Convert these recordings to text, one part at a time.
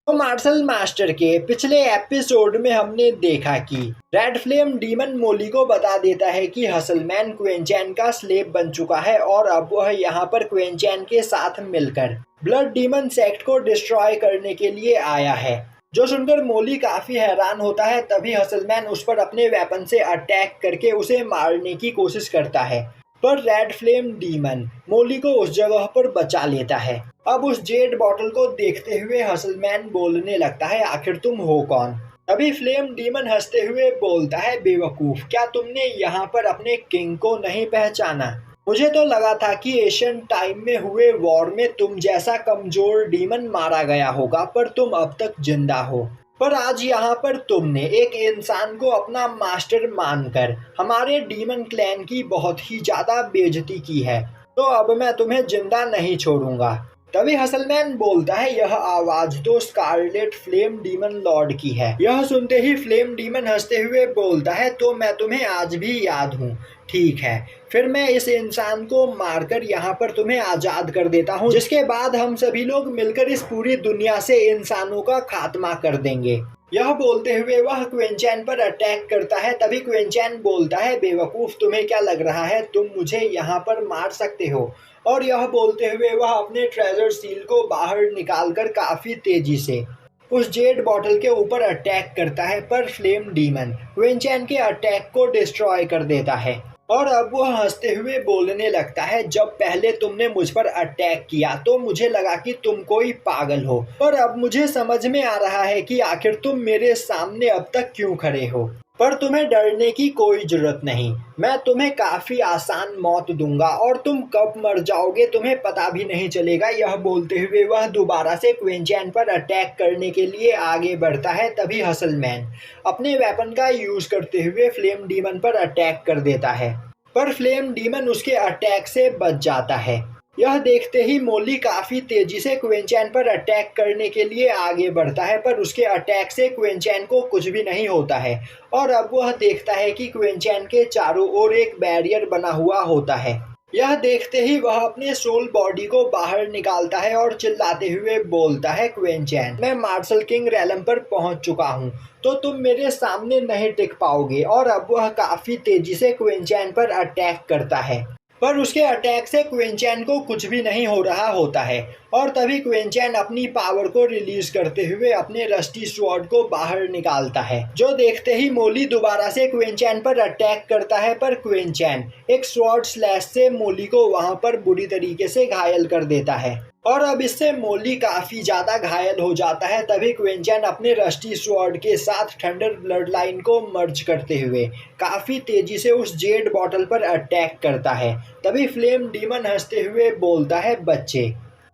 तो martial master के पिछले एपिसोड में हमने देखा कि रेड फ्लेम डीमन मोली को बता देता है कि हसलमैन क्वेंचैन का स्लेव बन चुका है और अब वह यहाँ पर क्वेंचैन के साथ मिलकर ब्लड डीमन सेक्ट को डिस्ट्रॉय करने के लिए आया है। जो सुनकर मोली काफी हैरान होता है। तभी हसलमैन उस पर अपने वेपन से अटैक करके उसे मारने की कोशिश करता है, पर रेड फ्लेम डीमन मोली को उस जगह पर बचा लेता है। अब उस जेड बॉटल को देखते हुए हसलमैन बोलने लगता है, आखिर तुम हो कौन? तभी फ्लेम डीमन हंसते हुए बोलता है, बेवकूफ, क्या तुमने यहाँ पर अपने किंग को नहीं पहचाना? मुझे तो लगा था कि एशियन टाइम में हुए वॉर में तुम जैसा कमजोर डीमन मारा गया होगा, पर तुम अब तक जिंदा हो। पर आज यहाँ पर तुमने एक इंसान को अपना मास्टर मानकर हमारे डीमन क्लैन की बहुत ही ज्यादा बेइज्जती की है, तो अब मैं तुम्हें जिंदा नहीं छोड़ूंगा। तभी हसलमैन बोलता है, यह आवाज तो स्कारलेट फ्लेम डीमन लॉर्ड की है। यह सुनते ही फ्लेम डीमन हंसते हुए बोलता है, तो मैं तुम्हें आज भी याद हूँ। ठीक है, फिर मैं इस इंसान को मारकर यहाँ पर तुम्हें आजाद कर देता हूँ, जिसके बाद हम सभी लोग मिलकर इस पूरी दुनिया से इंसानों का खात्मा कर देंगे। यह बोलते हुए वह क्वेंचैन पर अटैक करता है। तभी क्वेंचैन बोलता है, बेवकूफ, तुम्हें क्या लग रहा है तुम मुझे यहाँ पर मार सकते हो? और यह बोलते हुए वह अपने ट्रेजर सील को बाहर निकालकर काफी तेजी से उस जेड बॉटल के ऊपर अटैक करता है, पर फ्लेम डीमन क्वेंचैन के अटैक को डिस्ट्रॉय कर देता है। और अब वह हंसते हुए बोलने लगता है, जब पहले तुमने मुझ पर अटैक किया तो मुझे लगा कि तुम कोई पागल हो, पर अब मुझे समझ में आ रहा है कि आखिर तुम मेरे सामने अब तक क्यों खड़े हो। पर तुम्हें डरने की कोई जरूरत नहीं, मैं तुम्हें काफी आसान मौत दूंगा और तुम कब मर जाओगे तुम्हें पता भी नहीं चलेगा। यह बोलते हुए वह दोबारा से क्वेंचैन पर अटैक करने के लिए आगे बढ़ता है। तभी हसलमैन अपने वेपन का यूज करते हुए फ्लेम डीमन पर अटैक कर देता है, पर फ्लेम डीमन उसके अटैक से बच जाता है। यह देखते ही मोली काफी तेजी से क्वेंचैन पर अटैक करने के लिए आगे बढ़ता है, पर उसके अटैक से क्वेंचैन को कुछ भी नहीं होता है। और अब वह देखता है कि क्वेंचैन के चारों ओर एक बैरियर बना हुआ होता है। यह देखते ही वह अपने सोल बॉडी को बाहर निकालता है और चिल्लाते हुए बोलता है, क्वेंचैन, मैं मार्शल किंग रैलम पर पहुंच चुका हूं, तो तुम मेरे सामने नहीं टिक पाओगे। और अब वह काफी तेजी से क्वेंचैन पर अटैक करता है, पर उसके अटैक से क्वेंचैन को कुछ भी नहीं हो रहा होता है। और तभी क्वेंचैन अपनी पावर को रिलीज करते हुए अपने रस्टी स्वॉर्ड को बाहर निकालता है, जो देखते ही मोली दोबारा से क्वेंचैन पर अटैक करता है, पर क्वेंचैन एक स्वॉर्ड स्लैश से मोली को वहां पर बुरी तरीके से घायल कर देता है। और अब इससे मोली काफी ज्यादा घायल हो जाता है। तभी क्वेंचैन अपने रस्टी स्वॉर्ड के साथ थंडर ब्लड लाइन को मर्ज करते हुए काफी तेजी से उस जेड बॉटल पर अटैक करता है। तभी फ्लेम डीमन हंसते हुए बोलता है, बच्चे,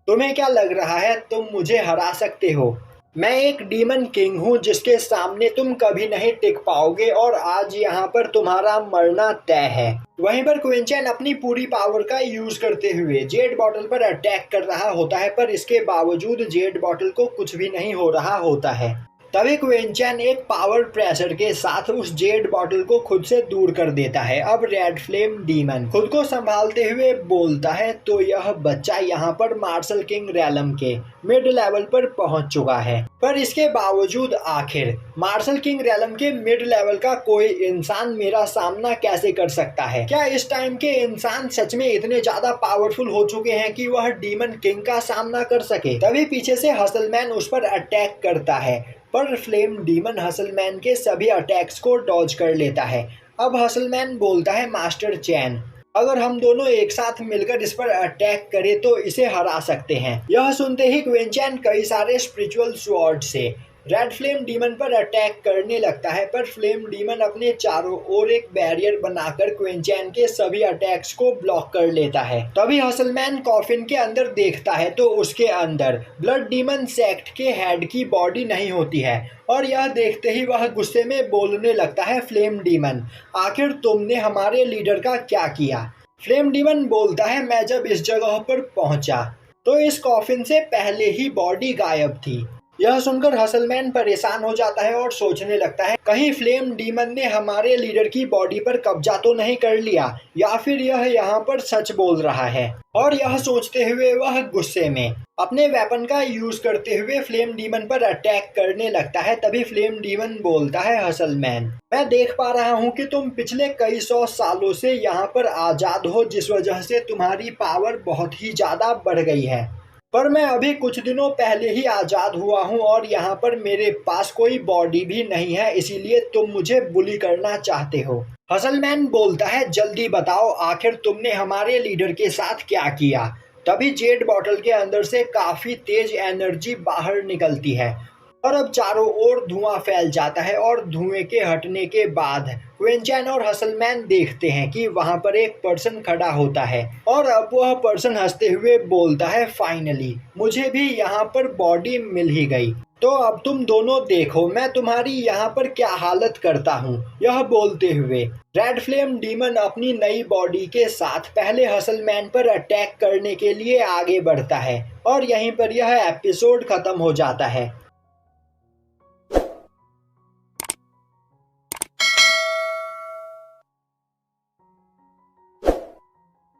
तुम्हें क्या लग रहा है तुम मुझे हरा सकते हो? मैं एक डीमन किंग हूँ जिसके सामने तुम कभी नहीं टिक पाओगे, और आज यहाँ पर तुम्हारा मरना तय है। वहीं पर क्वेंचैन अपनी पूरी पावर का यूज करते हुए जेड बॉटल पर अटैक कर रहा होता है, पर इसके बावजूद जेड बॉटल को कुछ भी नहीं हो रहा होता है। तभी क्वेंचैन एक पावर प्रेशर के साथ उस जेड बॉटल को खुद से दूर कर देता है। अब रेड फ्लेम डीमन खुद को संभालते हुए बोलता है, तो यह बच्चा यहाँ पर मार्शल किंग रैलम के मिड लेवल पर पहुंच चुका है, पर इसके बावजूद आखिर मार्शल किंग रैलम के मिड लेवल का कोई इंसान मेरा सामना कैसे कर सकता है? क्या इस टाइम के इंसान सच में इतने ज्यादा पावरफुल हो चुके हैं कि वह डीमन किंग का सामना कर सके? तभी पीछे से हसलमैन उस पर अटैक करता है, पर फ्लेम डीमन हसलमैन के सभी अटैक्स को डॉज कर लेता है। अब हसलमैन बोलता है, मास्टर चैन, अगर हम दोनों एक साथ मिलकर इस पर अटैक करें तो इसे हरा सकते हैं। यह सुनते ही क्वेंचैन कई सारे स्पिरिचुअल स्वॉर्ड से रेड फ्लेम डीमन पर अटैक करने लगता है, पर फ्लेम डीमन अपने चारों ओर एक बैरियर बनाकर क्वेंचैन के सभी अटैक्स को ब्लॉक कर लेता है। तभी हसलमैन कॉफिन के अंदर देखता है तो उसके अंदर ब्लड डीमन सेक्ट के हेड की बॉडी नहीं होती है, और यह देखते ही वह गुस्से में बोलने लगता है, फ्लेम डीमन, आखिर तुमने हमारे लीडर का क्या किया? फ्लेम डीमन बोलता है, मैं जब इस जगह पर पहुंचा तो इस कॉफिन से पहले ही बॉडी गायब थी। यह सुनकर हसलमैन परेशान हो जाता है और सोचने लगता है कहीं फ्लेम डीमन ने हमारे लीडर की बॉडी पर कब्जा तो नहीं कर लिया या फिर यह यहाँ पर सच बोल रहा है। और यह सोचते हुए वह गुस्से में अपने वेपन का यूज करते हुए फ्लेम डीमन पर अटैक करने लगता है। तभी फ्लेम डीमन बोलता है हसलमैन, मैं देख पा रहा हूँ कि तुम पिछले कई सौ सालों से यहाँ पर आजाद हो, जिस वजह से तुम्हारी पावर बहुत ही ज्यादा बढ़ गई है, पर मैं अभी कुछ दिनों पहले ही आज़ाद हुआ हूँ और यहाँ पर मेरे पास कोई बॉडी भी नहीं है, इसीलिए तुम मुझे बुली करना चाहते हो। हसलमैन बोलता है, जल्दी बताओ आखिर तुमने हमारे लीडर के साथ क्या किया। तभी जेड बॉटल के अंदर से काफ़ी तेज एनर्जी बाहर निकलती है और अब चारों ओर धुआं फैल जाता है और धुएं के हटने के बाद क्विंचैन और हसलमैन देखते हैं कि वहां पर एक पर्सन खड़ा होता है और अब वह पर्सन हंसते हुए बोलता है, फाइनली मुझे भी यहाँ पर बॉडी मिल ही गई, तो अब तुम दोनों देखो मैं तुम्हारी यहाँ पर क्या हालत करता हूँ। यह बोलते हुए रेड फ्लेम डीमन अपनी नई बॉडी के साथ पहले हसलमैन पर अटैक करने के लिए आगे बढ़ता है और यहीं पर यह एपिसोड खत्म हो जाता है।